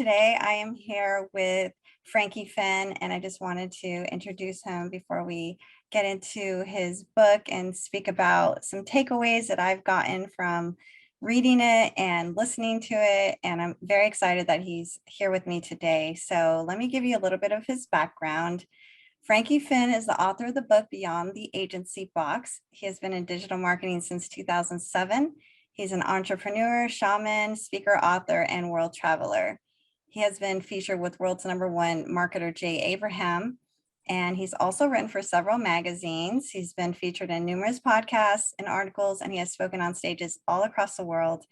today I am here with Frankie Fihn, and I just wanted to introduce him before we get into his book and speak about some takeaways that I've gotten from reading it and listening to it. And I'm very excited that he's here with me today. So let me give you a little bit of his background. Frankie Fihn is the author of the book Beyond the Agency Box. He has been in digital marketing since 2007. He's an entrepreneur, shaman, speaker, author, and world traveler. He has been featured with world's #1 marketer Jay Abraham, and he's also written for several magazines. He's been featured in numerous podcasts and articles, and he has spoken on stages all across the world.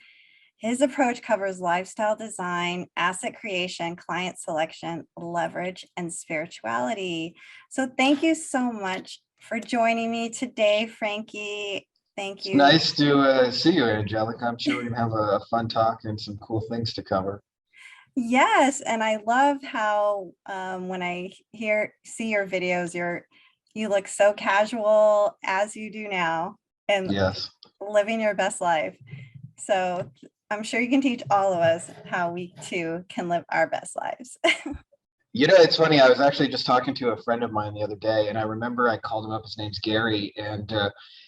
His approach covers lifestyle design, asset creation, client selection, leverage, and spirituality. So thank you so much for joining me today, Frankie. Thank It's you. nice to see you, Angelica. I'm sure we're gonna have a fun talk and some cool things to cover. Yes, and I love how when I see your videos, you look so casual as you do now and Yes. living your best life. So I'm sure you can teach all of us how we too can live our best lives. It's funny. I was actually just talking to a friend of mine the other day, and I remember I called him up. His name's Gary, and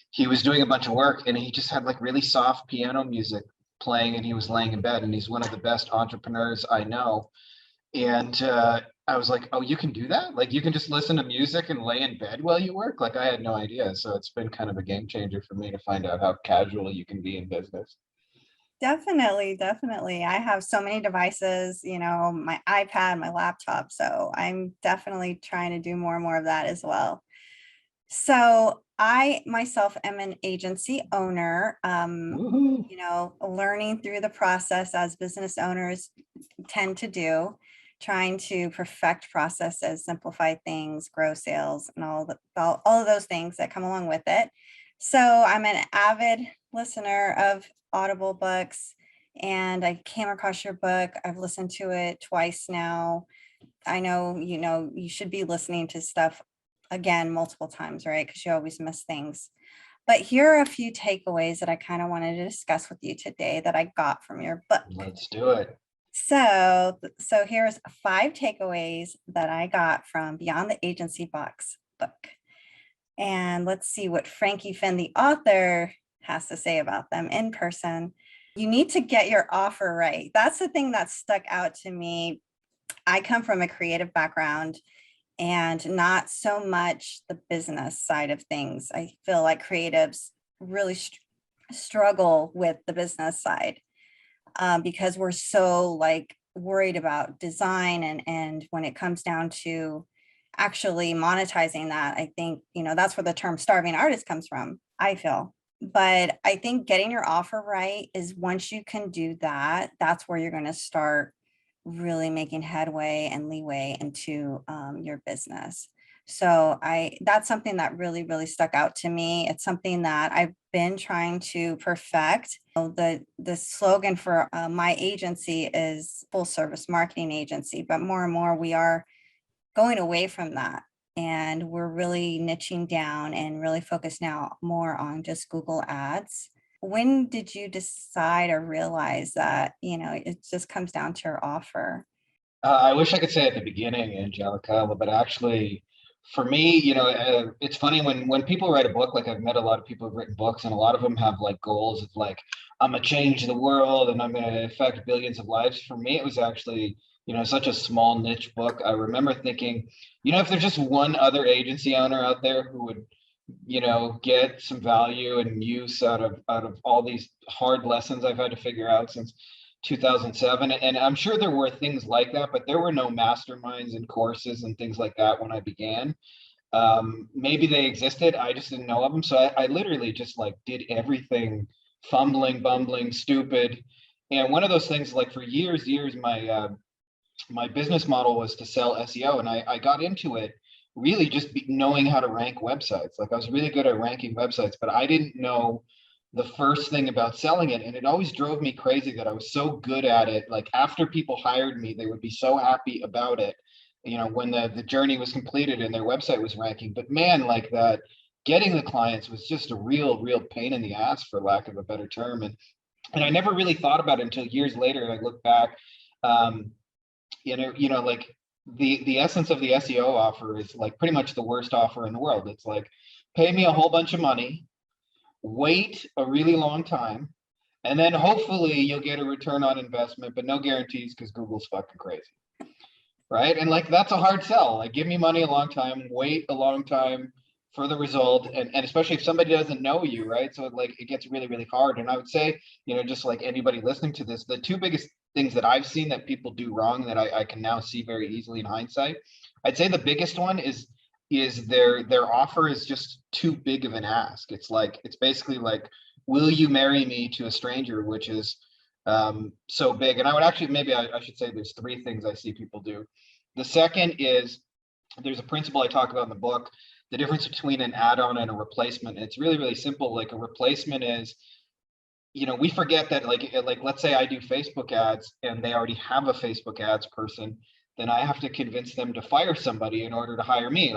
he was doing a bunch of work, and he just had like really soft piano music playing, and he was laying in bed, and he's one of the best entrepreneurs I know. And I was like, oh, you can do that? Like, you can just listen to music and lay in bed while you work? Like, I had no idea. So it's been kind of a game changer for me to find out how casual you can be in business. Definitely, definitely. I have so many devices, my iPad, my laptop. So I'm definitely trying to do more and more of that as well. So I myself am an agency owner, Woohoo. learning through the process as business owners tend to do, trying to perfect processes, simplify things, grow sales, and all of those things that come along with it. So I'm an avid listener of Audible books, and I came across your book. I've listened to it twice now. I know, you should be listening to stuff again multiple times, right? Because you always miss things. But here are a few takeaways that I kind of wanted to discuss with you today that I got from your book. Let's do it. So here's 5 takeaways that I got from Beyond the Agency Box book. And let's see what Frankie Fihn, the author, has to say about them in person. You need to get your offer right. That's the thing that stuck out to me. I come from a creative background and not so much the business side of things. I feel like creatives really struggle with the business side because we're so worried about design and when it comes down to actually monetizing that, I think, that's where the term starving artist comes from, I feel. But I think getting your offer right is once you can do that, that's where you're going to start really making headway and leeway into your business. So that's something that really, really stuck out to me. It's something that I've been trying to perfect. The slogan for my agency is full service marketing agency, but more and more we are going away from that. And we're really niching down and really focused now more on just Google Ads. When did you decide or realize that, it just comes down to your offer? I wish I could say at the beginning, Angelica, but actually, for me, it's funny when people write a book. Like, I've met a lot of people who've written books, and a lot of them have like goals of like, I'm gonna change the world and I'm gonna affect billions of lives. For me, it was actually, such a small niche book. I remember thinking, if there's just one other agency owner out there who would, get some value and use out of all these hard lessons I've had to figure out since 2007. And I'm sure there were things like that, but there were no masterminds and courses and things like that when I began. Maybe they existed, I just didn't know of them. So I literally just like did everything fumbling, bumbling, stupid. And one of those things, like for years, my business model was to sell SEO, and I got into it really just knowing how to rank websites. Like, I was really good at ranking websites, but I didn't know the first thing about selling it. And it always drove me crazy that I was so good at it. Like, after people hired me, they would be so happy about it, when the journey was completed and their website was ranking. But man, like that, getting the clients was just a real pain in the ass, for lack of a better term. And I never really thought about it until years later. I look back. like the essence of the SEO offer is like pretty much the worst offer in the world. It's like, pay me a whole bunch of money, wait a really long time, and then hopefully you'll get a return on investment, but no guarantees because Google's fucking crazy. Right. And like, that's a hard sell. Like, give me money a long time, wait a long time for the result. And especially if somebody doesn't know you, right? So like, it gets really, really hard. And I would say, just like anybody listening to this, the two biggest things that I've seen that people do wrong that I can now see very easily in hindsight, I'd say the biggest one is their offer is just too big of an ask. It's basically like, will you marry me to a stranger, which is so big. And I would actually, maybe I should say there's three things I see people do. The second is, there's a principle I talk about in the book, the difference between an add-on and a replacement. And it's really, really simple. Like, a replacement is, we forget that, like let's say I do Facebook ads and they already have a Facebook ads person, then I have to convince them to fire somebody in order to hire me.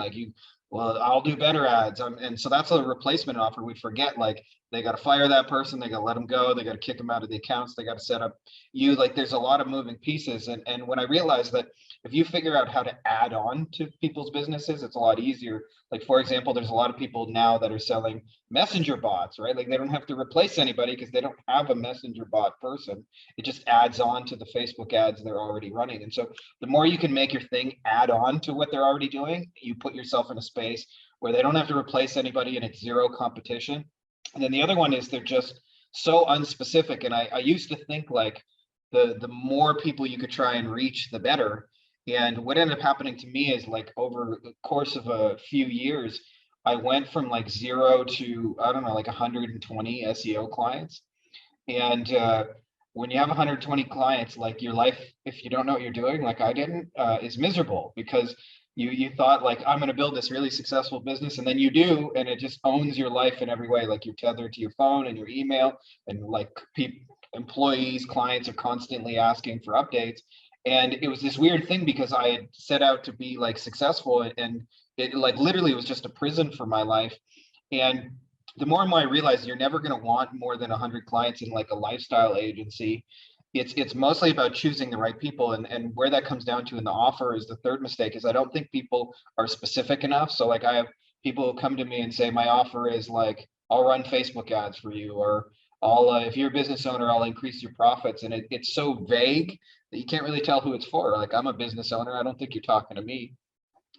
Well, I'll do better ads. And so that's a replacement offer. We forget, like, they got to fire that person, they got to let them go, they got to kick them out of the accounts, they got to set up like, there's a lot of moving pieces. And when I realized that if you figure out how to add on to people's businesses, it's a lot easier. Like, for example, there's a lot of people now that are selling messenger bots, right? Like, they don't have to replace anybody because they don't have a messenger bot person. It just adds on to the Facebook ads they're already running. And so the more you can make your thing add on to what they're already doing, you put yourself in a space where they don't have to replace anybody and it's zero competition. And then the other one is, they're just so unspecific. And I used to think like the more people you could try and reach, the better. And what ended up happening to me is, like, over the course of a few years, I went from like 0 to, I don't know, like 120 SEO clients. And when you have 120 clients, like, your life, if you don't know what you're doing, like I didn't, is miserable, because you thought, like, I'm going to build this really successful business, and then you do, and it just owns your life in every way. Like, you're tethered to your phone and your email, and like, employees, clients are constantly asking for updates. And it was this weird thing, because I had set out to be like successful, and it like literally was just a prison for my life. And the more and more I realized, you're never going to want more than 100 clients in like a lifestyle agency. It's mostly about choosing the right people. And where that comes down to in the offer is the third mistake, is I don't think people are specific enough. So like, I have people who come to me and say, my offer is like, I'll run Facebook ads for you, or I'll, if you're a business owner, I'll increase your profits. And it's so vague that you can't really tell who it's for. Like, I'm a business owner, I don't think you're talking to me.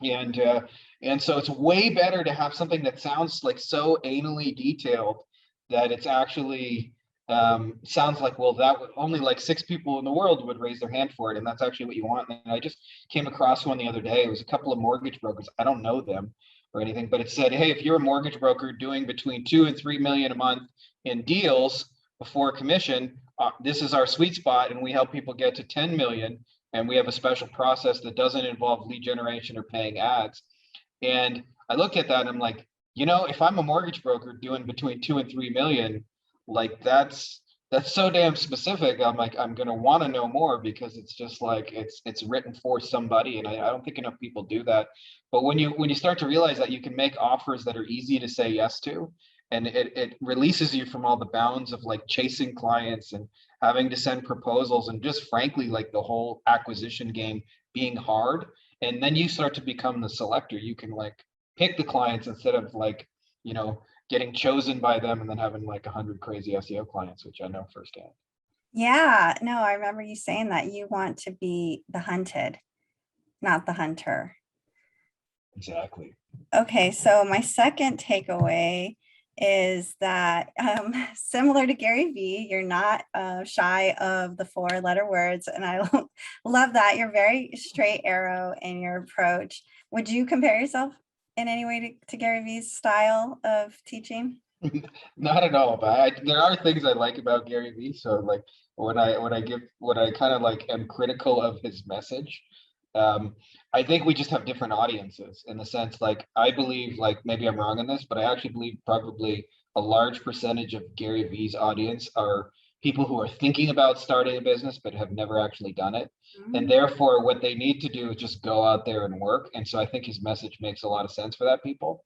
And so it's way better to have something that sounds like so anally detailed that it's actually sounds like, well, that would only like 6 people in the world would raise their hand for it, and that's actually what you want. And I just came across one the other day. It was a couple of mortgage brokers. I don't know them or anything, but it said, hey, if you're a mortgage broker doing between 2 and 3 million a month in deals before commission, this is our sweet spot, and we help people get to 10 million. And we have a special process that doesn't involve lead generation or paying ads. And I look at that and I'm like, if I'm a mortgage broker doing between 2 and 3 million, like, that's so damn specific. I'm like, I'm going to want to know more, because it's just like, it's written for somebody. And I don't think enough people do that. But when you start to realize that you can make offers that are easy to say yes to, and it releases you from all the bounds of like chasing clients and having to send proposals, and just frankly, like, the whole acquisition game being hard. And then you start to become the selector. You can like pick the clients instead of like, getting chosen by them and then having like 100 crazy SEO clients, which I know firsthand. Yeah, no, I remember you saying that you want to be the hunted, not the hunter. Exactly. Okay, so my second takeaway is that similar to Gary Vee, you're not shy of the 4-letter words. And I love that. You're very straight arrow in your approach. Would you compare yourself in any way to Gary Vee's style of teaching? Not at all, but there are things I like about Gary Vee. So like, when I kind of like am critical of his message, um, I think we just have different audiences, in the sense, like, I believe, like, maybe I'm wrong in this, but I actually believe probably a large percentage of Gary Vee's audience are people who are thinking about starting a business but have never actually done it. And therefore, what they need to do is just go out there and work. And so I think his message makes a lot of sense for that people.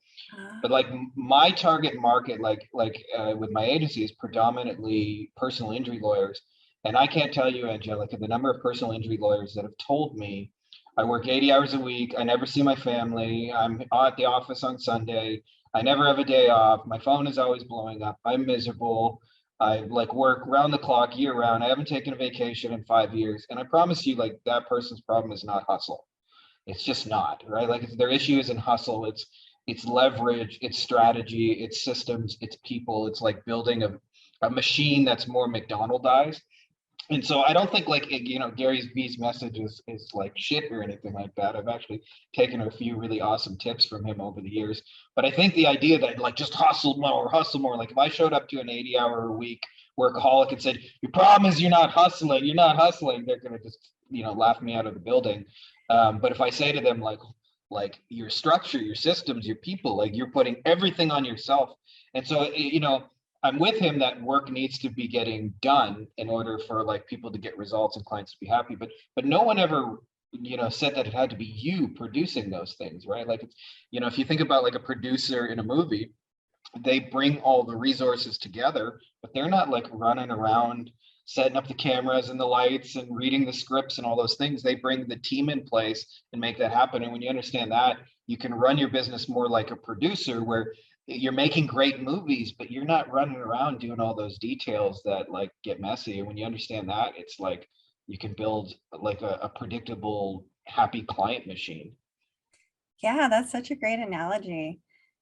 But like, my target market, like with my agency, is predominantly personal injury lawyers. And I can't tell you, Angelica, the number of personal injury lawyers that have told me, I work 80 hours a week. I never see my family. I'm at the office on Sunday. I never have a day off. My phone is always blowing up. I'm miserable. I like work round the clock year round. I haven't taken a vacation in 5 years. And I promise you, like that person's problem is not hustle. It's just not, right? Like their issue isn't hustle. It's leverage, it's strategy, it's systems, it's people. It's like building a machine that's more McDonaldized. And so I don't think like, Gary V's message is like shit or anything like that. I've actually taken a few really awesome tips from him over the years. But I think the idea that like just hustle more, like if I showed up to an 80-hour a week workaholic and said, your problem is you're not hustling, they're going to just, laugh me out of the building. But if I say to them like your structure, your systems, your people, like you're putting everything on yourself. And so, I'm with him that work needs to be getting done in order for like people to get results and clients to be happy. But no one ever, said that it had to be you producing those things, right? Like, if you think about like a producer in a movie, they bring all the resources together, but they're not like running around setting up the cameras and the lights and reading the scripts and all those things. They bring the team in place and make that happen. And when you understand that, you can run your business more like a producer where you're making great movies, but you're not running around doing all those details that like get messy. And when you understand that, it's like you can build like a predictable, happy client machine. Yeah, that's such a great analogy.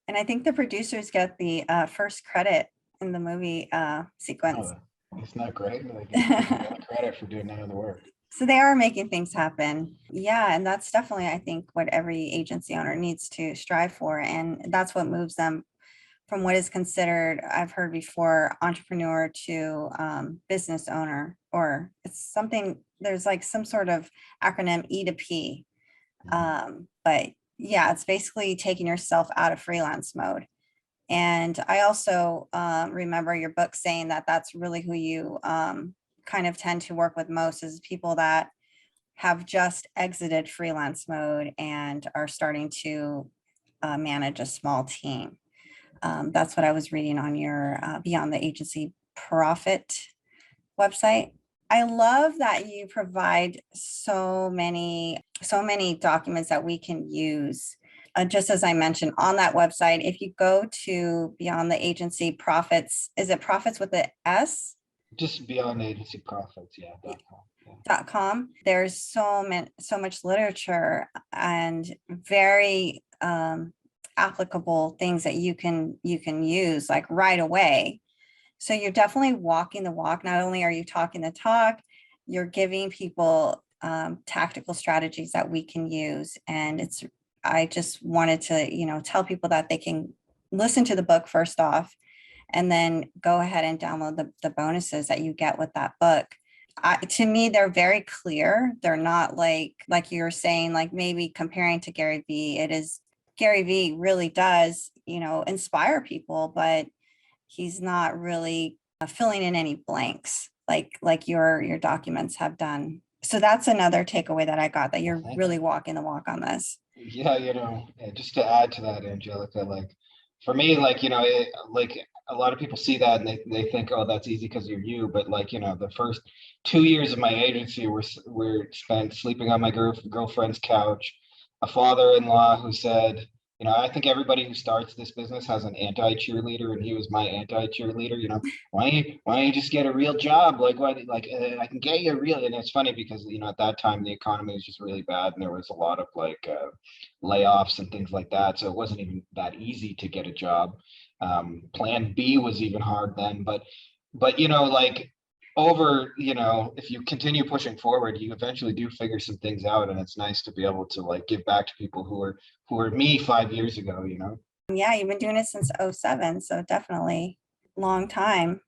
And I think the producers get the first credit in the movie sequence. Oh, it's not great. Like, get credit for doing none of the work. So they are making things happen. Yeah, and that's definitely, I think, what every agency owner needs to strive for. And that's what moves them from what is considered, I've heard before, entrepreneur to business owner, or it's something, there's like some sort of acronym E to P. But yeah, it's basically taking yourself out of freelance mode. And I also remember your book saying that that's really who you kind of tend to work with most, is people that have just exited freelance mode and are starting to manage a small team. That's what I was reading on your Beyond the Agency Profit website. I love that you provide so many documents that we can use. Just as I mentioned on that website, if you go to Beyond the Agency Profits, is it profits with the S? Just Beyond Agency Profits, yeah. .com. There's so much literature and very applicable things that you can use like right away. So you're definitely walking the walk. Not only are you talking the talk, you're giving people tactical strategies that we can use. And I just wanted to, tell people that they can listen to the book first off, and then go ahead and download the bonuses that you get with that book. To me, they're very clear. They're not like you were saying, like maybe comparing to Gary Vee. Gary Vee really does, inspire people, but he's not really filling in any blanks like your documents have done. So that's another takeaway that I got, that you're really walking the walk on this. Yeah, just to add to that, Angelica, like for me, like, like a lot of people see that and they think, oh, that's easy because you're you. But like, the first 2 years of my agency were spent sleeping on my girlfriend's couch, a father-in-law who said, I think everybody who starts this business has an anti-cheerleader, and he was my anti-cheerleader. Why don't you just get a real job? Like, why? Like, I can get you a real. And it's funny because at that time the economy was just really bad, and there was a lot of like layoffs and things like that. So it wasn't even that easy to get a job. Plan B was even hard then. But like over, if you continue pushing forward, you eventually do figure some things out, and it's nice to be able to like give back to people who are me 5 years ago. Yeah, you've been doing it since '07, so definitely long time.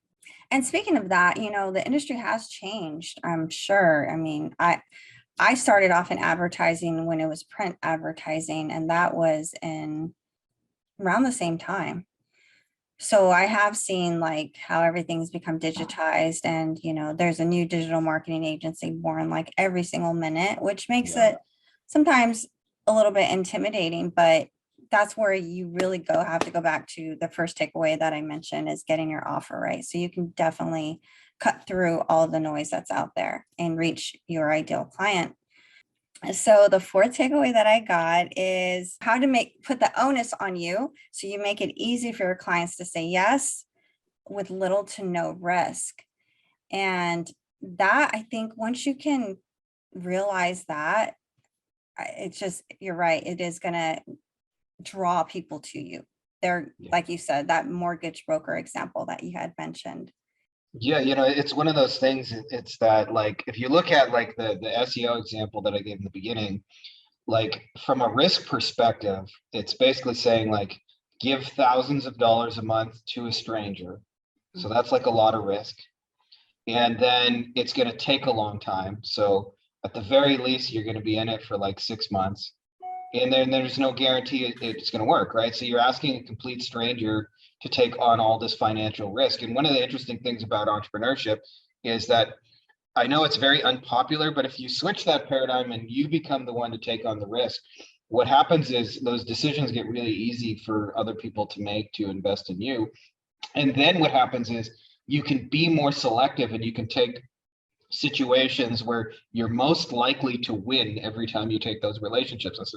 And speaking of that, the industry has changed, I'm sure. I mean, I started off in advertising when it was print advertising, and that was in around the same time. So I have seen like how everything's become digitized, and there's a new digital marketing agency born like every single minute, which makes it sometimes a little bit intimidating. But that's where you really have to go back to the first takeaway that I mentioned, is getting your offer right. So you can definitely cut through all the noise that's out there and reach your ideal client. So the fourth takeaway that I got is how to put the onus on you so you make it easy for your clients to say yes with little to no risk. And that, I think, once you can realize that, it's just, you're right, it is going to draw people to you. They're, Yeah. like you said, that mortgage broker example that you had mentioned. Yeah, it's one of those things. It's that, like, if you look at like the SEO example that I gave in the beginning, like from a risk perspective, it's basically saying like give thousands of dollars a month to a stranger. So that's like a lot of risk. And then it's going to take a long time. So at the very least, you're going to be in it for like 6 months. And then there's no guarantee it's going to work, right? So you're asking a complete stranger to take on all this financial risk. And one of the interesting things about entrepreneurship is that I know it's very unpopular, but if you switch that paradigm and you become the one to take on the risk, what happens is those decisions get really easy for other people to make to invest in you. And then what happens is you can be more selective and you can take situations where you're most likely to win every time you take those relationships.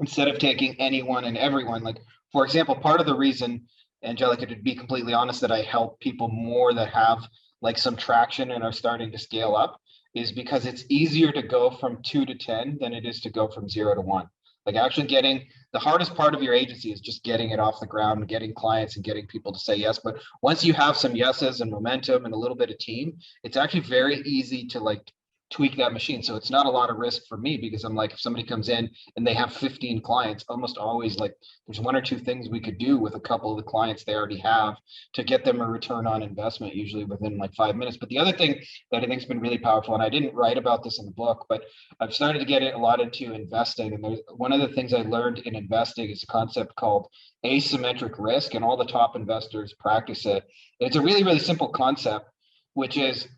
Instead of taking anyone and everyone. Like, for example, part of the reason, Angelica, to be completely honest, that I help people more that have like some traction and are starting to scale up is because it's easier to go from 2 to 10 than it is to go from 0 to 1. Like, actually getting the hardest part of your agency is just getting it off the ground and getting clients and getting people to say yes. But once you have some yeses and momentum and a little bit of team, it's actually very easy to like tweak that machine. So it's not a lot of risk for me, because I'm like, if somebody comes in and they have 15 clients, almost always like there's 1 or 2 things we could do with a couple of the clients they already have to get them a return on investment, usually within like 5 minutes. But the other thing that I think has been really powerful, and I didn't write about this in the book, but I've started to get a lot into investing. And there's one of the things I learned in investing is a concept called asymmetric risk, and all the top investors practice it. And it's a really, really simple concept, which is,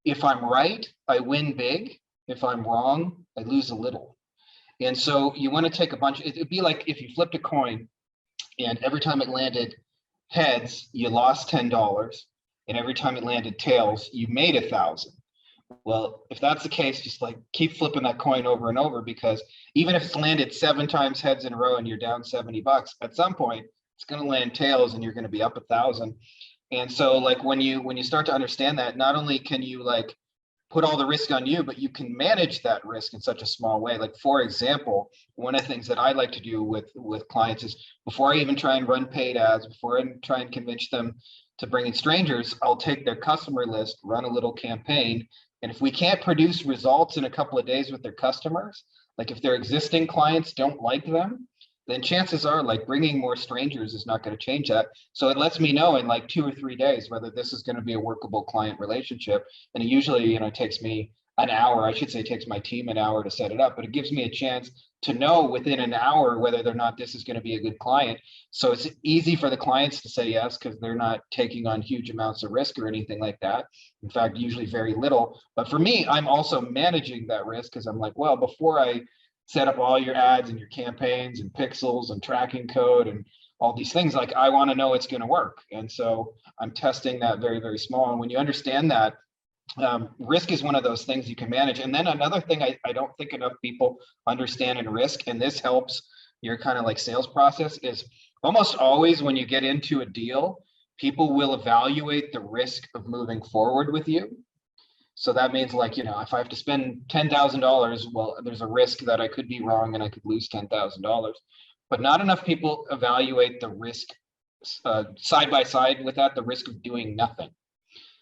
if I'm right, I win big. If I'm wrong, I lose a little. And so you want to take a bunch. It'd be like if you flipped a coin and every time it landed heads, you lost $10. And every time it landed tails, you made 1,000. Well, if that's the case, just like keep flipping that coin over and over, because even if it's landed 7 times heads in a row and you're down $70, at some point it's going to land tails and you're going to be up 1,000. And so like when you start to understand that, not only can you like put all the risk on you, but you can manage that risk in such a small way. Like, for example, one of the things that I like to do with clients is, before I even try and run paid ads, before I try and convince them to bring in strangers, I'll take their customer list, run a little campaign. And if we can't produce results in a couple of days with their customers, like if their existing clients don't like them, then chances are like bringing more strangers is not going to change that. So it lets me know in like 2 or 3 days whether this is going to be a workable client relationship. And it usually, takes me an hour. I should say it takes my team an hour to set it up, but it gives me a chance to know within an hour whether or not this is going to be a good client. So it's easy for the clients to say yes, because they're not taking on huge amounts of risk or anything like that. In fact, usually very little. But for me, I'm also managing that risk, because I'm like, well, before I set up all your ads and your campaigns and pixels and tracking code and all these things, like I want to know it's going to work. And so I'm testing that very, very small. And when you understand that, risk is one of those things you can manage. And then another thing I don't think enough people understand in risk, and this helps your kind of like sales process, is almost always when you get into a deal, people will evaluate the risk of moving forward with you. So that means like, if I have to spend $10,000, well, there's a risk that I could be wrong and I could lose $10,000. But not enough people evaluate the risk side by side with that, the risk of doing nothing.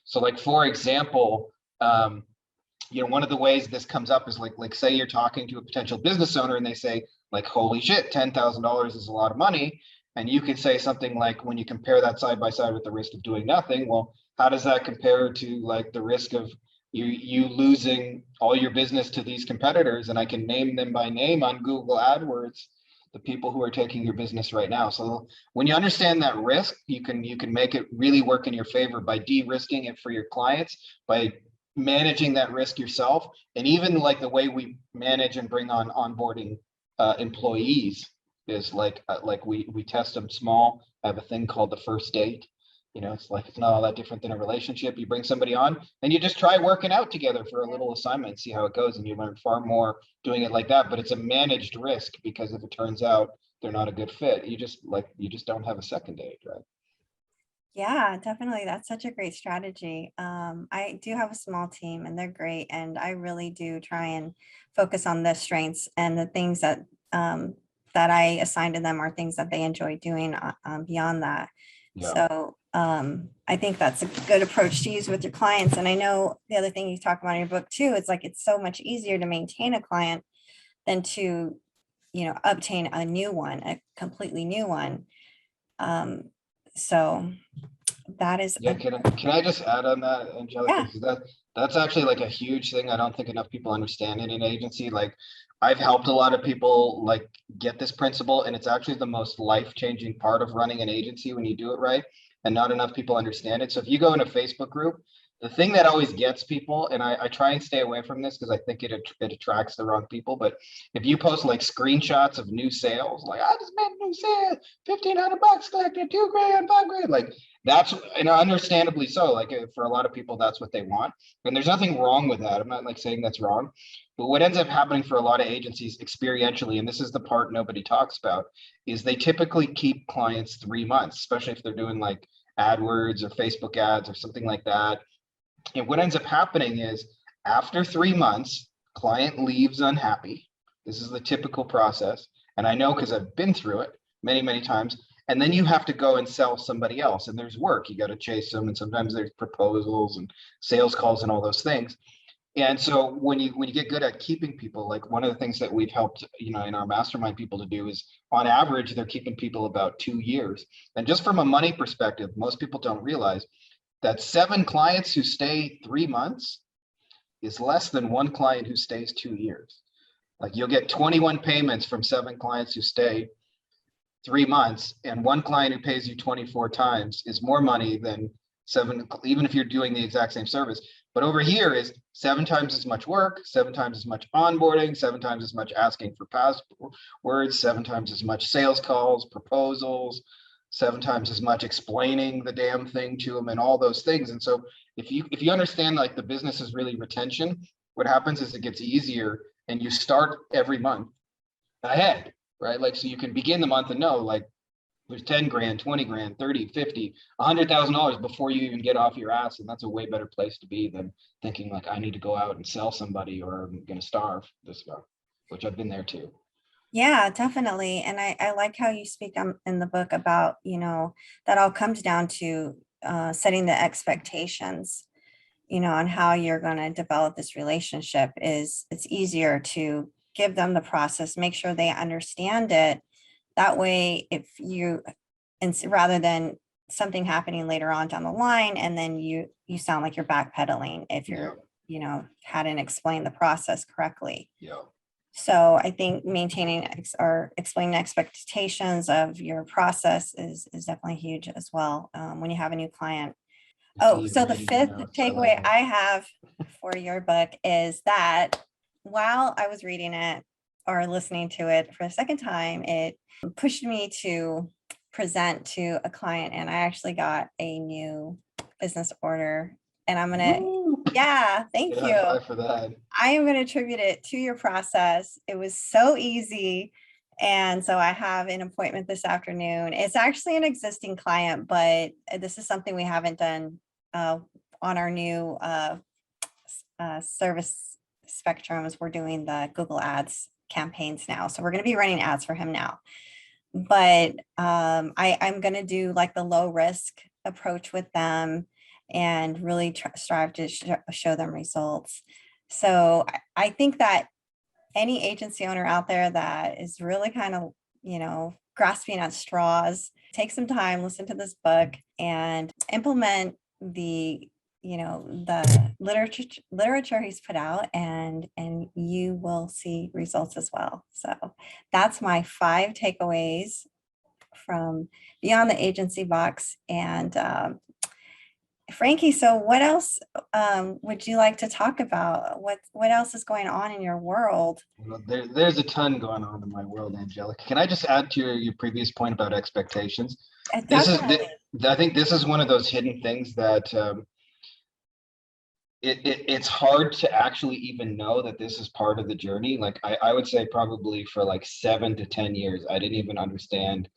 So like, for example, one of the ways this comes up is like say you're talking to a potential business owner and they say like, holy shit, $10,000 is a lot of money. And you could say something like, when you compare that side by side with the risk of doing nothing, well, how does that compare to like the risk of you losing all your business to these competitors? And I can name them by name on Google AdWords, the people who are taking your business right now. So when you understand that risk, you can make it really work in your favor by de-risking it for your clients, by managing that risk yourself. And even like the way we manage and bring on onboarding employees is like we test them small. I have a thing called the first date. You know, it's like, it's not all that different than a relationship. You bring somebody on and you just try working out together for a little assignment, see how it goes. And you learn far more doing it like that, but it's a managed risk, because if it turns out they're not a good fit, you just don't have a second date, right? Yeah, definitely. That's such a great strategy. I do have a small team and they're great. And I really do try and focus on the strengths and the things that I assign to them are things that they enjoy doing beyond that. Yeah. So I think that's a good approach to use with your clients. And I know the other thing you talk about in your book too, it's like it's so much easier to maintain a client than to, obtain a new one, a completely new one. So that is Yeah, can I just add on that, Angelica? yeah, Because that's actually like a huge thing. I don't think enough people understand in an agency. Like, I've helped a lot of people like get this principle, and it's actually the most life-changing part of running an agency when you do it right. And not enough people understand it. So if you go in a Facebook group, the thing that always gets people, and I try and stay away from this because I think it attracts the wrong people. But if you post like screenshots of new sales, like, I just made a new sale, $1,500, collected $2,000, $5,000, like, that's, and understandably so, like, for a lot of people that's what they want, and there's nothing wrong with that. I'm not like saying that's wrong, but what ends up happening for a lot of agencies experientially, and this is the part nobody talks about, is they typically keep clients 3 months, especially if they're doing like AdWords or Facebook ads or something like that. And what ends up happening is, after 3 months, client leaves unhappy. This is the typical process, and I know because I've been through it many, many times. And then you have to go and sell somebody else, and there's work. You got to chase them, and sometimes there's proposals and sales calls and all those things. And so when you get good at keeping people, like one of the things that we've helped, in our mastermind people to do is, on average, they're keeping people about 2 years. And just from a money perspective, most people don't realize that 7 clients who stay 3 months is less than 1 client who stays 2 years. Like, you'll get 21 payments from 7 clients who stay 3 months, and 1 client who pays you 24 times is more money than 7, even if you're doing the exact same service. But over here is 7 times as much work, 7 times as much onboarding, 7 times as much asking for passwords, 7 times as much sales calls, proposals, 7 times as much explaining the damn thing to them, and all those things. And so if you understand, like, the business is really retention, what happens is it gets easier, and you start every month ahead, right? Like, so you can begin the month and know, like, there's 10 grand, 20 grand, 30, 50, $100,000 before you even get off your ass. And that's a way better place to be than thinking like, I need to go out and sell somebody or I'm going to starve this stuff, which I've been there too. yeah, definitely. And I like how you speak in the book about, that all comes down to setting the expectations, on how you're going to develop this relationship. It's easier to give them the process, make sure they understand it. That way, if you, and rather than something happening later on down the line, and then you sound like you're backpedaling if you're, hadn't explained the process correctly. Yeah. So I think maintaining or explaining expectations of your process is definitely huge as well when you have a new client. Oh, so the 5th takeaway I have for your book is that while I was reading it or listening to it for a second time, it pushed me to present to a client, and I actually got a new business order, and I'm gonna, yeah, thank you. High five for that. I am going to attribute it to your process. It was so easy. And so I have an appointment this afternoon. It's actually an existing client, but this is something we haven't done on our new service spectrums. We're doing the Google Ads campaigns now. So we're going to be running ads for him now. But I'm going to do like the low risk approach with them and really strive to show them results. So I think that any agency owner out there that is really kind of, grasping at straws, take some time, listen to this book and implement the literature he's put out, and you will see results as well. So that's my 5 takeaways from Beyond the Agency Box. And Frankie, so what else would you like to talk about? What else is going on in your world? Well, there's a ton going on in my world, Angelica. Can I just add to your previous point about expectations? This is, Definitely. I think this is one of those hidden things that it's hard to actually even know that this is part of the journey. Like I would say probably for like 7 to 10 years, I didn't even understand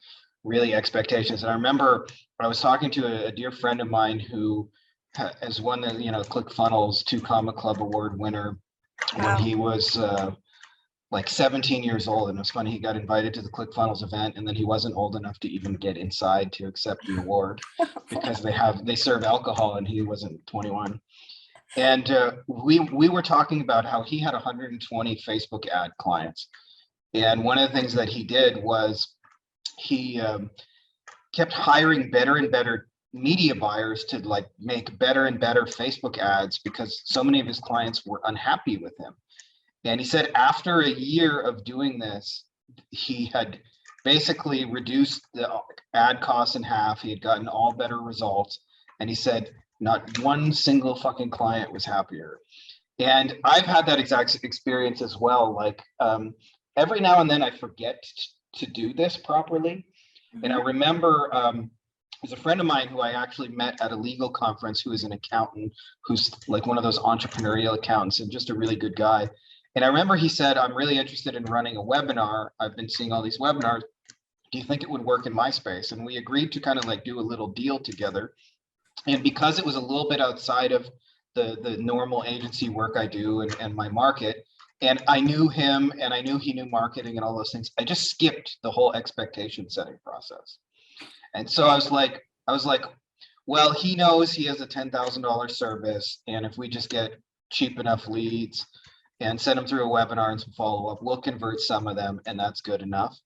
really expectations. And I remember I was talking to a dear friend of mine who has won the, ClickFunnels 2 Comma Club Award winner when Wow. he was like 17 years old. And it was funny, he got invited to the ClickFunnels event and then he wasn't old enough to even get inside to accept the award because they serve alcohol and he wasn't 21. And we were talking about how he had 120 Facebook ad clients. And one of the things that he did was he kept hiring better and better media buyers to like make better and better Facebook ads because so many of his clients were unhappy with him. And he said after a year of doing this, he had basically reduced the ad costs in half. He had gotten all better results. And he said, not one single fucking client was happier. And I've had that exact experience as well. Like every now and then I forget to do this properly. And I remember there's a friend of mine who I actually met at a legal conference who is an accountant, who's like one of those entrepreneurial accountants and just a really good guy. And I remember he said, I'm really interested in running a webinar. I've been seeing all these webinars. Do you think it would work in my space? And we agreed to kind of like do a little deal together. And because it was a little bit outside of the normal agency work I do and my market, and I knew him and I knew he knew marketing and all those things, I just skipped the whole expectation setting process. And so I was like, well, he knows he has a $10,000 service. And if we just get cheap enough leads and send them through a webinar and some follow-up, we'll convert some of them and that's good enough.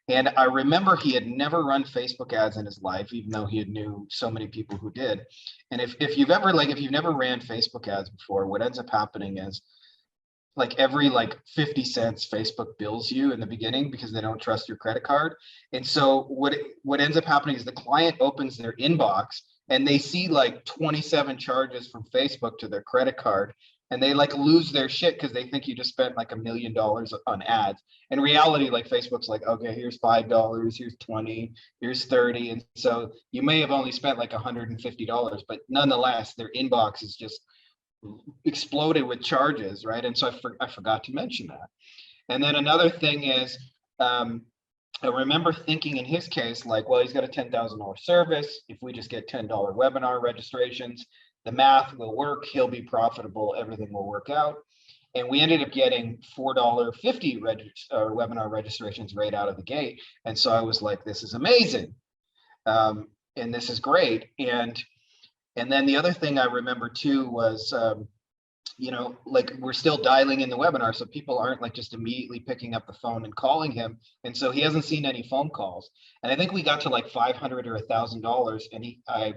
And I remember he had never run Facebook ads in his life, even though he had knew so many people who did. And if you've never ran Facebook ads before, what ends up happening is like every 50 cents Facebook bills you in the beginning because they don't trust your credit card. And so what ends up happening is the client opens their inbox and they see like 27 charges from Facebook to their credit card. And they like lose their shit because they think you just spent like $1 million on ads. In reality, like Facebook's like, okay, here's $5, here's 20, here's 30. And so you may have only spent like $150, but nonetheless, their inbox is just exploded with charges, right? And so I forgot to mention that. And then another thing is, I remember thinking in his case, like, well, he's got a $10,000 service. If we just get $10 webinar registrations, the math will work, he'll be profitable, everything will work out. And we ended up getting $4.50 webinar registrations right out of the gate. And so I was like, this is amazing. And this is great. And then the other thing I remember too was, like we're still dialing in the webinar. So people aren't like just immediately picking up the phone and calling him. And so he hasn't seen any phone calls. And I think we got to like $500 or $1,000 and I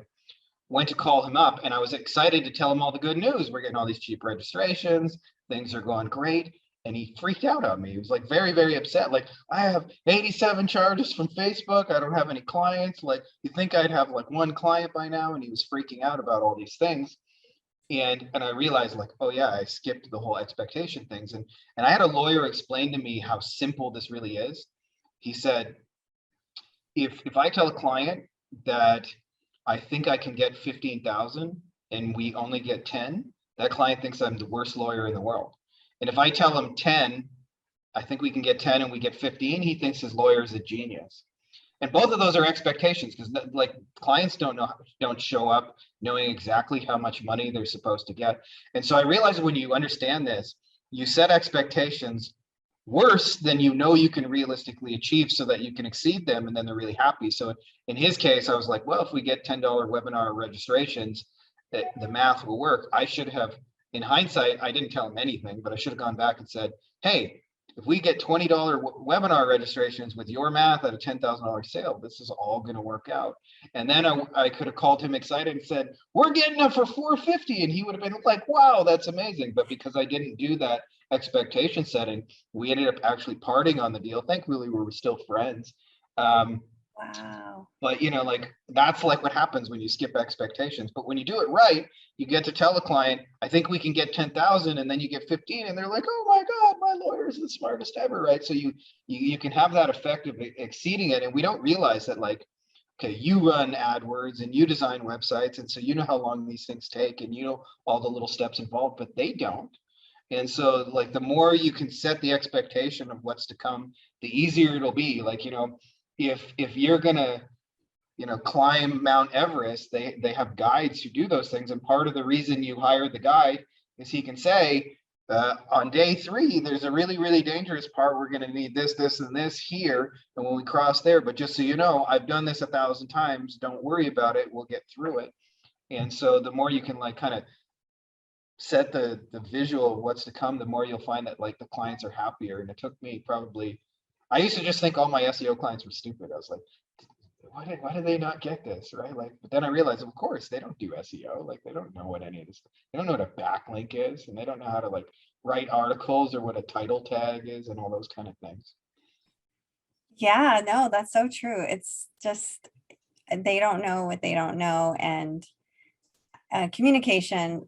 went to call him up and I was excited to tell him all the good news. We're getting all these cheap registrations. Things are going great. And he freaked out on me. He was like very, very upset. Like, I have 87 charges from Facebook. I don't have any clients. Like, you think I'd have like one client by now? And he was freaking out about all these things. And I realized like, oh yeah, I skipped the whole expectation things. And I had a lawyer explain to me how simple this really is. He said, if I tell a client that I think I can get 15,000 and we only get 10, that client thinks I'm the worst lawyer in the world. And if I tell him 10, I think we can get 10 and we get 15, he thinks his lawyer is a genius. And both of those are expectations because like clients don't show up knowing exactly how much money they're supposed to get. And so I realized when you understand this, you set expectations worse than you know you can realistically achieve so that you can exceed them and then they're really happy. So in his case, I was like, well, if we get $10 webinar registrations, the math will work. I should have, in hindsight, I didn't tell him anything, but I should have gone back and said, hey, if we get $20 webinar registrations with your math at a $10,000 sale, this is all going to work out. And then I could have called him excited and said, we're getting it for $450. And he would have been like, wow, that's amazing. But because I didn't do that expectation setting, we ended up actually parting on the deal. Thankfully, we were still friends. Wow. But you know, like that's like what happens when you skip expectations. But when you do it right, you get to tell the client, I think we can get 10,000, and then you get 15, and they're like, oh my God, my lawyer is the smartest ever, right? So you can have that effect of exceeding it. And we don't realize that, like, okay, you run AdWords and you design websites, and so you know how long these things take, and you know all the little steps involved, but they don't. And so like the more you can set the expectation of what's to come, the easier it'll be. Like, you know, if you're gonna, you know, climb Mount Everest, they have guides who do those things. And part of the reason you hire the guide is he can say, on day 3, there's a really, really dangerous part. We're going to need this, this, and this here. And when we cross there, but just so you know, I've done this 1,000 times. Don't worry about it. We'll get through it. And so the more you can like kind of set the visual of what's to come, the more you'll find that like the clients are happier. And it took me probably, I used to just think all my SEO clients were stupid. I was like, why did they not get this, right? Like, but then I realized, of course, they don't do SEO. Like, they don't know what any of this, they don't know what a backlink is, and they don't know how to like write articles or what a title tag is and all those kind of things. Yeah, no, that's so true. It's just they don't know what they don't know. And communication,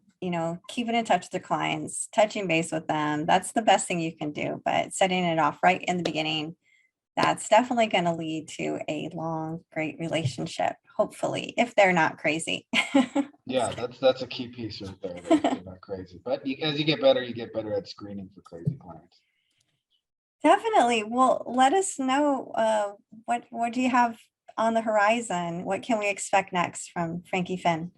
keeping in touch with their clients, touching base with them, that's the best thing you can do. But setting it off right in the beginning, that's definitely going to lead to a long, great relationship, hopefully, if they're not crazy. Yeah, that's a key piece right there. They're not crazy, but as you get better at screening for crazy clients. Definitely. Well, let us know what do you have on the horizon? What can we expect next from Frankie Fihn?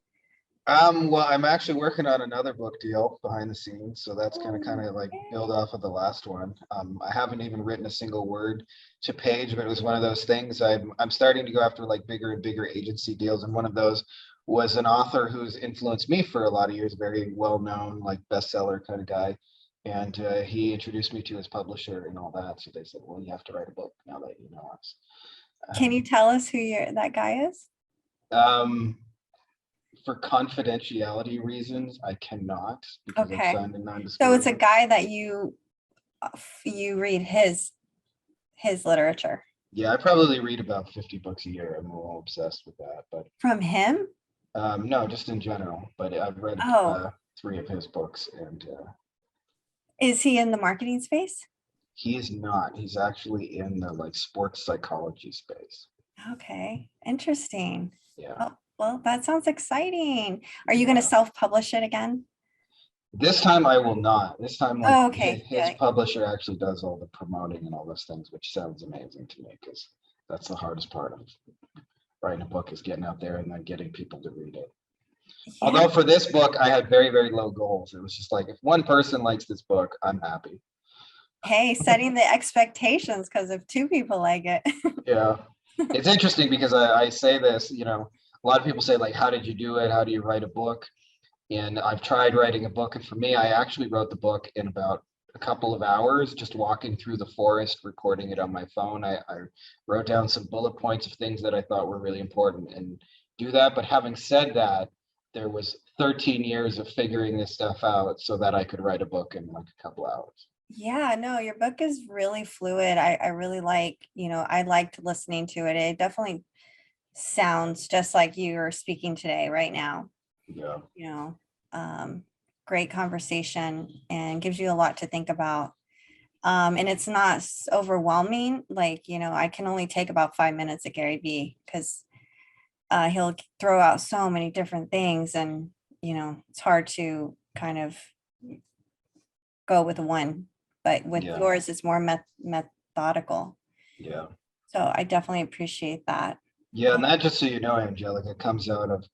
Well, I'm actually working on another book deal behind the scenes, so that's kind of like build off of the last one. I haven't even written a single word to page, but it was one of those things. I'm starting to go after like bigger and bigger agency deals, and one of those was an author who's influenced me for a lot of years, very well known, like bestseller kind of guy. And he introduced me to his publisher and all that. So they said, well, you have to write a book now that you know us. Can you tell us who that guy is? For confidentiality reasons, I cannot, because I've Okay. signed a So it's a non-disclosure. guy that you read his literature Yeah, I probably read about 50 books a year. I'm a little obsessed with that, but from him. no, just in general. But I've read Oh, 3 of his books, and is he in the marketing space? he is not. He's actually in the like sports psychology space. Okay, interesting. Yeah, Oh, well, that sounds exciting. Are you going to yeah. self-publish it again? This time I will not. This time, like Oh, his, okay, his good. publisher actually does all the promoting and all those things, which sounds amazing to me, because that's the hardest part of writing a book, is getting out there and then getting people to read it. Yeah. Although for this book, I had very, very low goals. It was just like, if one person likes this book, I'm happy. Hey, setting the expectations, because if 2 people like it. Yeah. It's interesting because I say this, you know, a lot of people say, like, how did you do it? How do you write a book? And I've tried writing a book. And for me, I actually wrote the book in about a couple of hours, just walking through the forest, recording it on my phone. I wrote down some bullet points of things that I thought were really important and do that. But having said that, there was 13 years of figuring this stuff out so that I could write a book in like a couple hours. Yeah, no, your book is really fluid. I really like, I liked listening to it. It definitely sounds just like you are speaking today, right now. Yeah. You know, great conversation and gives you a lot to think about. And it's not overwhelming. Like, I can only take about 5 minutes at Gary Vee because he'll throw out so many different things, and it's hard to kind of go with one. But with Yeah. yours, it's more methodical. Yeah. So I definitely appreciate that. Yeah. And that, just so you know, Angelica, comes out of,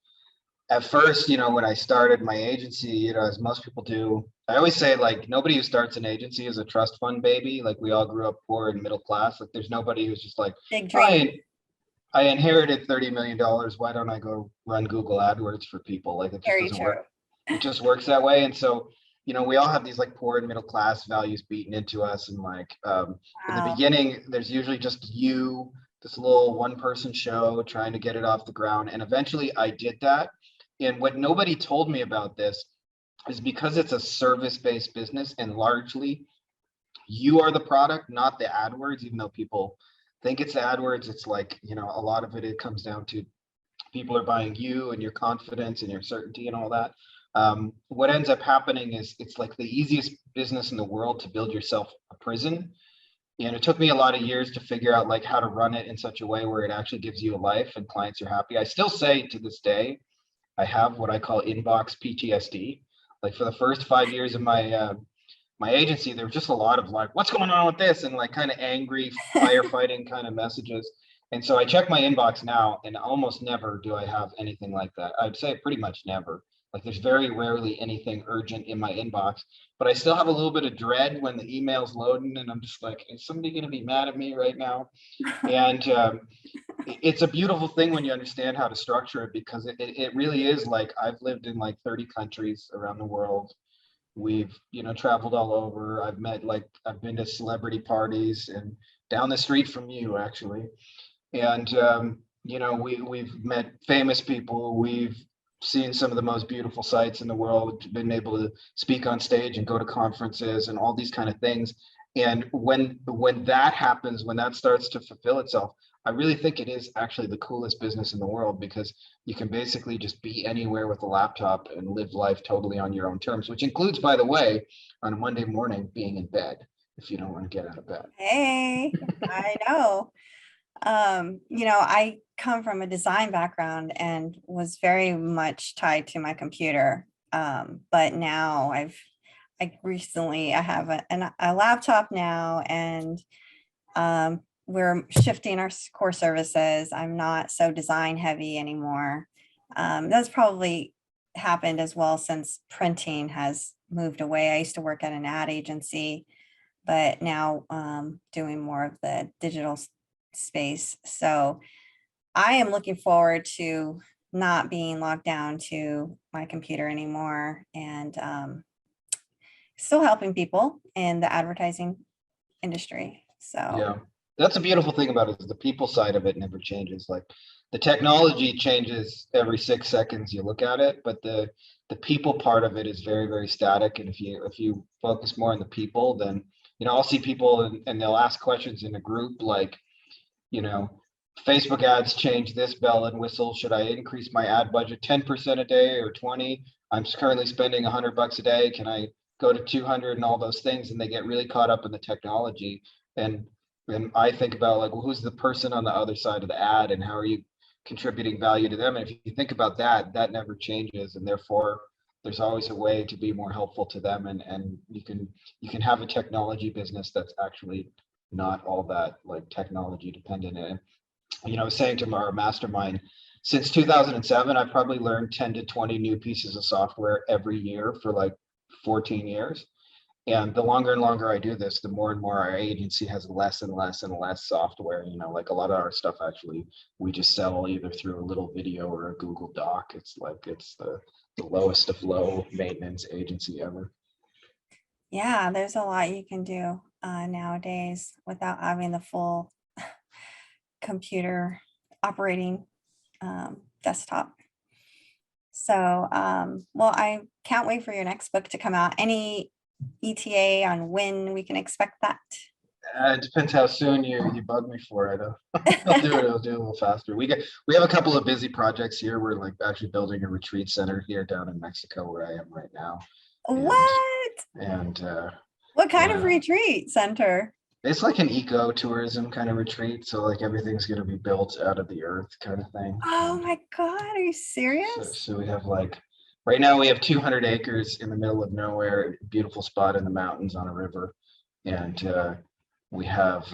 at first, you know, when I started my agency, you know, as most people do, I always say, like, nobody who starts an agency is a trust fund baby. Like, we all grew up poor and middle class. Like, there's nobody who's just like, Big dream. I inherited $30 million. Why don't I go run Google AdWords for people? Like, it just Very doesn't work. true. It just works that way. And so, you know, we all have these like poor and middle class values beaten into us. And like, in the Wow. beginning, there's usually just you, this little 1-person show trying to get it off the ground. And eventually I did that. And what nobody told me about this is, because it's a service-based business and largely you are the product, not the AdWords, even though people think it's the AdWords. It's like, you know, a lot of it comes down to people are buying you and your confidence and your certainty and all that. What ends up happening is it's like the easiest business in the world to build yourself a prison. And it took me a lot of years to figure out like how to run it in such a way where it actually gives you a life and clients are happy. I still say to this day, I have what I call inbox PTSD. Like for the first 5 years of my agency, there was just a lot of like, what's going on with this? And like kind of angry firefighting kind of messages. And so I check my inbox now and almost never do I have anything like that. I'd say pretty much never. Like there's very rarely anything urgent in my inbox, but I still have a little bit of dread when the email's loading and I'm just like, is somebody going to be mad at me right now? And it's a beautiful thing when you understand how to structure it, because it really is like, I've lived in like 30 countries around the world. We've, you know, traveled all over. I've met like, I've been to celebrity parties and down the street from you actually. And, you know, we've met famous people. We've seen some of the most beautiful sights in the world, been able to speak on stage and go to conferences and all these kind of things. And when that happens, when that starts to fulfill itself, I really think it is actually the coolest business in the world, because you can basically just be anywhere with a laptop and live life totally on your own terms, which includes, by the way, on a Monday morning, being in bed if you don't want to get out of bed. Hey, I know. You know, I come from a design background and was very much tied to my computer. But now I have a laptop now, and we're shifting our core services. I'm not so design heavy anymore. That's probably happened as well since printing has moved away. I used to work at an ad agency, but now doing more of the digital space. So I am looking forward to not being locked down to my computer anymore, and still helping people in the advertising industry. So Yeah, that's a beautiful thing about it, is the people side of it never changes. Like the technology changes every 6 seconds you look at it, but the people part of it is very, very static. And if you focus more on the people, then, you know, I'll see people and they'll ask questions in a group like, you know, Facebook ads change this bell and whistle. Should I increase my ad budget 10% a day or 20? I'm currently spending $100 a day. Can I go to 200 and all those things? And they get really caught up in the technology. And I think about like, well, who's the person on the other side of the ad and how are you contributing value to them? And if you think about that, that never changes. And therefore there's always a way to be more helpful to them. And you can have a technology business that's actually not all that like technology dependent. And, you know, I was saying to our mastermind, since 2007, I've probably learned 10 to 20 new pieces of software every year for like 14 years. And the longer and longer I do this, the more and more our agency has less and less and less software. You know, like a lot of our stuff actually we just sell either through a little video or a Google Doc. It's like it's the lowest of low maintenance agency ever. yeah, there's a lot you can do nowadays without having the full computer operating desktop. So, well, I can't wait for your next book to come out. Any ETA on when we can expect that? It depends how soon you bug me for it. I'll do it. I'll do it a little faster. We have a couple of busy projects here. We're like actually building a retreat center here down in Mexico where I am right now. What? And What kind of yeah. retreat center? It's like an eco-tourism kind of retreat. So like everything's going to be built out of the earth kind of thing. Oh my God, are you So, serious? so we have like, right now we have 200 acres in the middle of nowhere, beautiful spot in the mountains on a river. And we have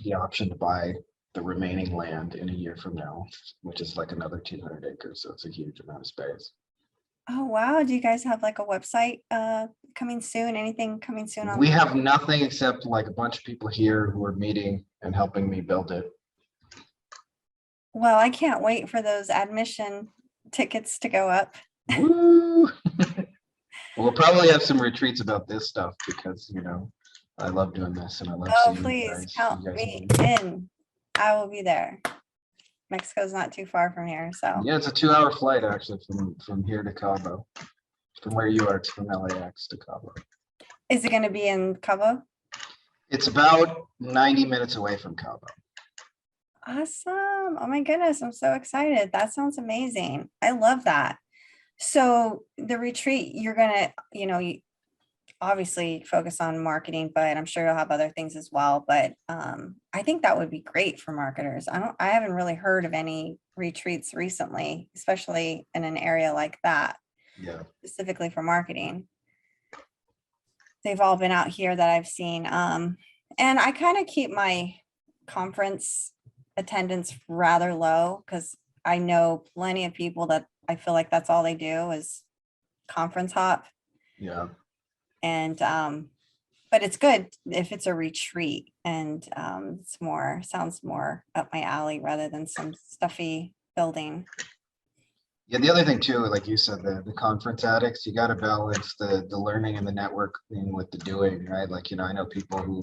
the option to buy the remaining land in a year from now, which is like another 200 acres. So it's a huge amount of space. Oh wow, do you guys have like a website coming soon? Anything coming soon on We that? have nothing except like a bunch of people here who are meeting and helping me build it. Well, I can't wait for those admission tickets to go up. Woo! We'll probably have some retreats about this stuff because, you know, I love doing this and I love Oh, seeing please count you guys me move. in. I will be there. Mexico's not too far from here, so. Yeah, it's a 2-hour flight actually from here to Cabo. From where you are, it's from LAX to Cabo. Is it going to be in Cabo? It's about 90 minutes away from Cabo. Awesome. Oh my goodness, I'm so excited. That sounds amazing. I love that. So the retreat, you're gonna, you obviously focus on marketing, but I'm sure you'll have other things as well. But I think that would be great for marketers. I haven't really heard of any retreats recently, especially in an area like that, Yeah. specifically for marketing. They've all been out here that I've seen. And I kind of keep my conference attendance rather low because I know plenty of people that I feel like that's all they do is conference hop. Yeah. And but it's good if it's a retreat and it's sounds more up my alley rather than some stuffy building. Yeah, the other thing too, like you said, the conference addicts, you got to balance the learning and the networking with the doing, right? Like, I know people who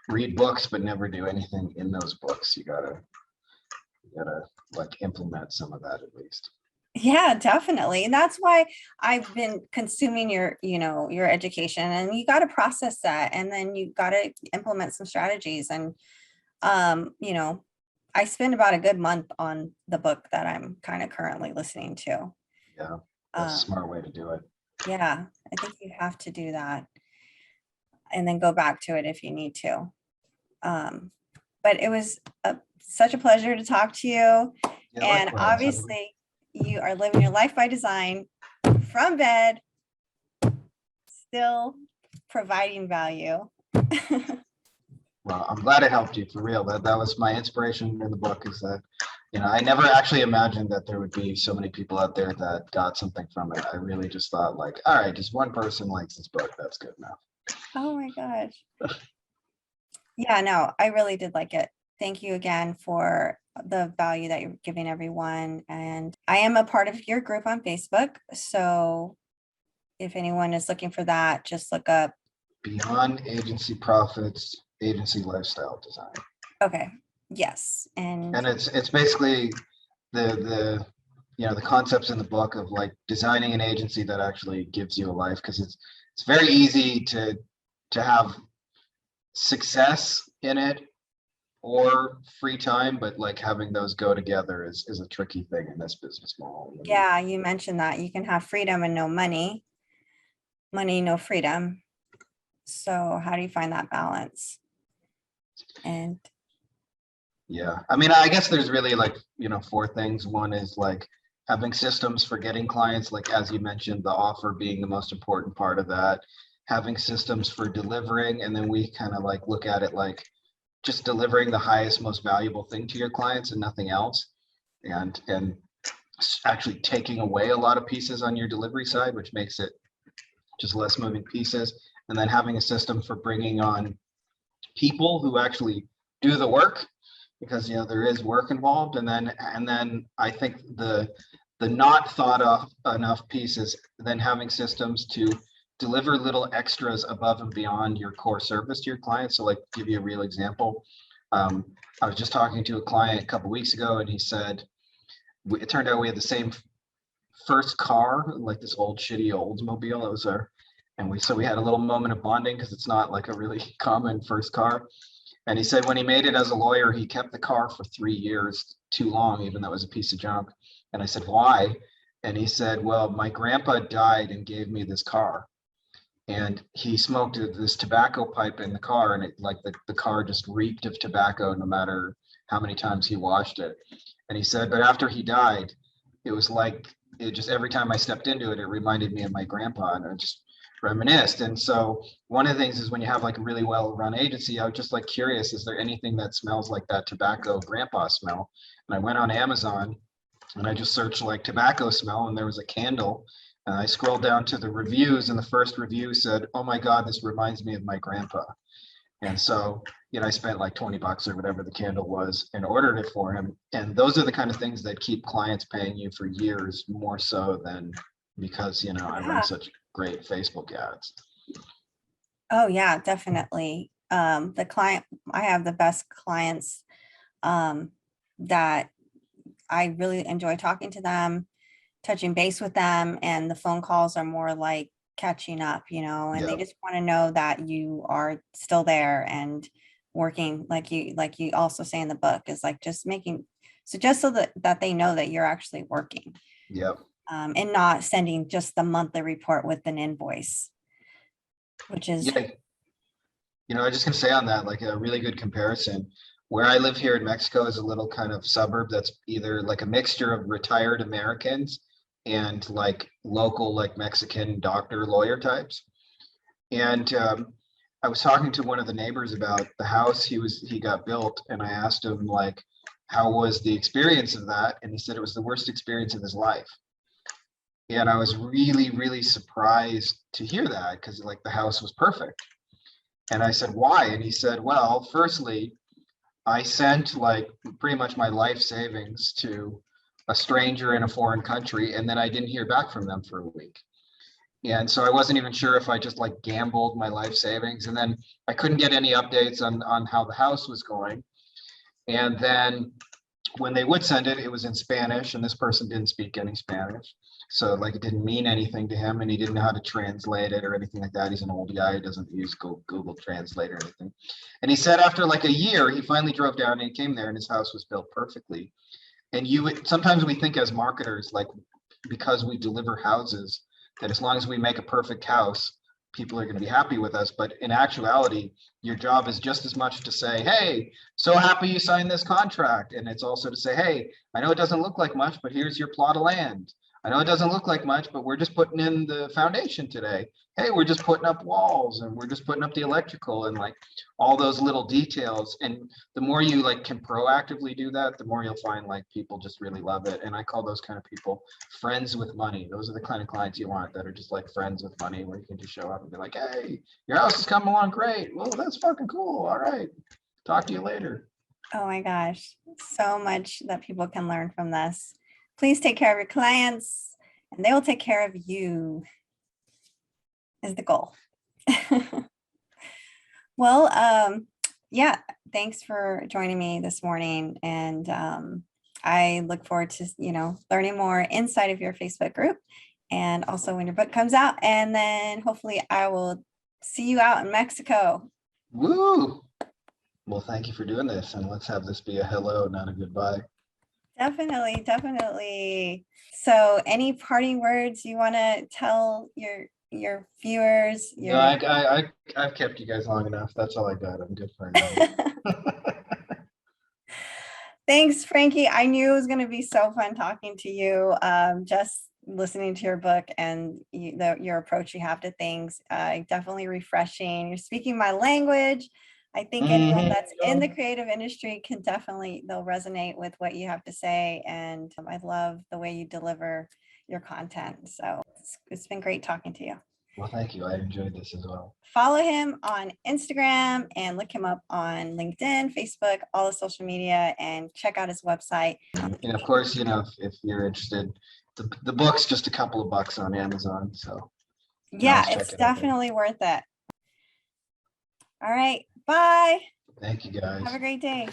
read books but never do anything in those books. You gotta like implement some of that at least. Yeah, definitely. And that's why I've been consuming your education, and you got to process that, and then you got to implement some strategies. And I spend about a good month on the book that I'm kind of currently listening to. Yeah, that's a Um, smart way to do it. yeah, I think you have to do that and then go back to it if you need to. But it was such a pleasure to talk to you. Yeah, And likewise. obviously, you are living your life by design from bed, still providing value. Well, I'm glad it helped you for real. That was my inspiration in the book is that, I never actually imagined that there would be so many people out there that got something from it. I really just thought like, all right, just one person likes this book. That's good enough. Oh my gosh. Yeah, no, I really did like it. Thank you again for the value that you're giving everyone. And I am a part of your group on Facebook. So if anyone is looking for that, just look up. Beyond Agency Profits, Agency Lifestyle Design. Okay. Yes. And it's basically the concepts in the book of like designing an agency that actually gives you a life, because it's very easy to have success in it or free time, but like having those go together is a tricky thing in this business model. yeah, you mentioned that you can have freedom and no money, no freedom. So how do you find that balance? And Yeah, I mean, I guess there's really like, four things. One is like having systems for getting clients, like as you mentioned, the offer being the most important part of that, having systems for delivering, and then we kind of like look at it like just delivering the highest, most valuable thing to your clients and nothing else. And actually taking away a lot of pieces on your delivery side, which makes it just less moving pieces. And then having a system for bringing on people who actually do the work, because there is work involved. And then I think the not thought of enough pieces, then having systems to deliver little extras above and beyond your core service to your clients. So like, give you a real example. I was just talking to a client a couple of weeks ago, and he said, it turned out we had the same first car, like this old shitty Oldsmobile. It was we had a little moment of bonding because it's not like a really common first car. And he said when he made it as a lawyer, he kept the car for 3 years too long, even though it was a piece of junk. And I said, why? And he said, well, my grandpa died and gave me this car. And he smoked this tobacco pipe in the car, and it like the car just reeked of tobacco no matter how many times he washed it. And he said, but after he died, it was like it just every time I stepped into it, it reminded me of my grandpa, and I just reminisced. And so one of the things is when you have like a really well run agency, I was just like curious, is there anything that smells like that tobacco grandpa smell? And I went on Amazon and I just searched like tobacco smell, and there was a candle. And I scrolled down to the reviews, and the first review said, oh my God, this reminds me of my grandpa. And so, I spent like $20 or whatever the candle was and ordered it for him. And those are the kind of things that keep clients paying you for years, more so than because, I run yeah. such great Facebook ads. Oh yeah, definitely. I have the best clients that I really enjoy talking to them, touching base with them, and the phone calls are more like catching up, and Yeah. they just want to know that you are still there and working, like you also say in the book, is like just making, so just so that they know that you're actually working, Yep. and not sending just the monthly report with an invoice, which is, Yeah. I was just gonna say on that, like a really good comparison. Where I live here in Mexico is a little kind of suburb that's either like a mixture of retired Americans and like local, like Mexican doctor lawyer types. And I was talking to one of the neighbors about the house he got built, and I asked him like, how was the experience of that? And he said it was the worst experience of his life. And I was really, really surprised to hear that, because like the house was perfect. And I said, why? And he said, well, firstly, I sent like pretty much my life savings to a stranger in a foreign country, and then I didn't hear back from them for a week. And so I wasn't even sure if I just like gambled my life savings, and then I couldn't get any updates on how the house was going. And then when they would send it, it was in Spanish, and this person didn't speak any Spanish. So like it didn't mean anything to him, and he didn't know how to translate it or anything like that. He's an old guy, he doesn't use Google Translate or anything. And he said after like a year, he finally drove down and he came there, and his house was built perfectly. And sometimes we think as marketers, like because we deliver houses, that as long as we make a perfect house, people are going to be happy with us. But in actuality, your job is just as much to say, hey, so happy you signed this contract. And it's also to say, hey, I know it doesn't look like much, but here's your plot of land. I know it doesn't look like much, but we're just putting in the foundation today. Hey, we're just putting up walls, and we're just putting up the electrical, and like all those little details. And the more you like can proactively do that, the more you'll find like people just really love it. And I call those kind of people friends with money. Those are the kind of clients you want, that are just like friends with money, where you can just show up and be like, hey, your house is coming along great. Well, that's fucking cool. All right. Talk to you later. oh my gosh, so much that people can learn from this. Please take care of your clients and they will take care of you, is the goal. Well, yeah, thanks for joining me this morning. And I look forward to, learning more inside of your Facebook group, and also when your book comes out. And then hopefully I will see you out in Mexico. Woo. Well, thank you for doing this, and let's have this be a hello, not a goodbye. Definitely, definitely. So any parting words you want to tell your viewers? No, I've kept you guys long enough. That's all I got. I'm good for now. Thanks, Frankie. I knew it was going to be so fun talking to you. Just listening to your book and your approach you have to things. Definitely refreshing. You're speaking my language. I think anyone that's in the creative industry they'll resonate with what you have to say. And I love the way you deliver your content. So it's been great talking to you. Well, thank you. I enjoyed this as well. Follow him on Instagram and look him up on LinkedIn, Facebook, all the social media, and check out his website. And of course, if you're interested, the book's just a couple of bucks on Amazon. So yeah, it's definitely worth it. All right. Bye. Thank you, guys. Have a great day.